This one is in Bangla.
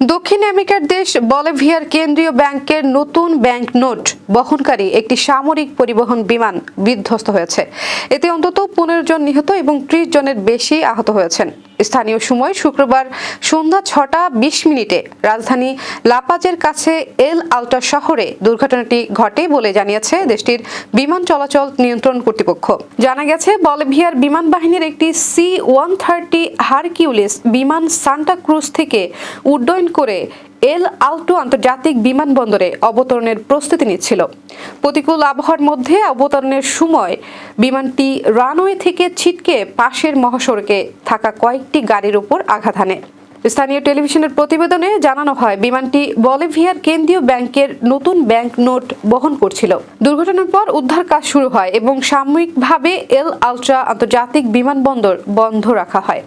দক্ষিণ আমেরিকার দেশ বলিভিয়ার কেন্দ্রীয় ব্যাংকের নতুন ব্যাংক নোট বহনকারী একটি সামরিক পরিবহন বিমান বিধ্বস্ত হয়েছে। এতে অন্তত 15 জন নিহত এবং 30 জনের বেশি আহত হয়েছেন। স্থানীয় সময় শুক্রবার সন্ধ্যা 6:20 রাজধানী লাপাজের কাছে এল আল্টা শহরে দুর্ঘটনাটি ঘটে বলে জানিয়েছে দেশটির বিমান চলাচল নিয়ন্ত্রণ কর্তৃপক্ষ। জানা গেছে, বলিভিয়ার বিমান বাহিনীর একটি C-130 হারকিউলিস বিমান সান্টা ক্রুজ থেকে উড্ডয়ন করে এল আল্টো আন্তর্জাতিক বিমানবন্দরে অবতরণের প্রস্তুতি নিচ্ছিল। প্রতিকূল আবহাওয়ার মধ্যে অবতরণের সময় বিমানটি রানওয়ে থেকে ছিটকে পাশের মহাসড়কে থাকা কয়েকটি গাড়ির উপর আঘাত হানে। স্থানীয় টেলিভিশনের প্রতিবেদনে জানানো হয়, বিমানটি বলিভিয়ার কেন্দ্রীয় ব্যাংকের নতুন ব্যাংক নোট বহন করছিল। দুর্ঘটনার পর উদ্ধার কাজ শুরু হয় এবং সাময়িকভাবে এল আল্ট্রা আন্তর্জাতিক বিমানবন্দর বন্ধ রাখা হয়।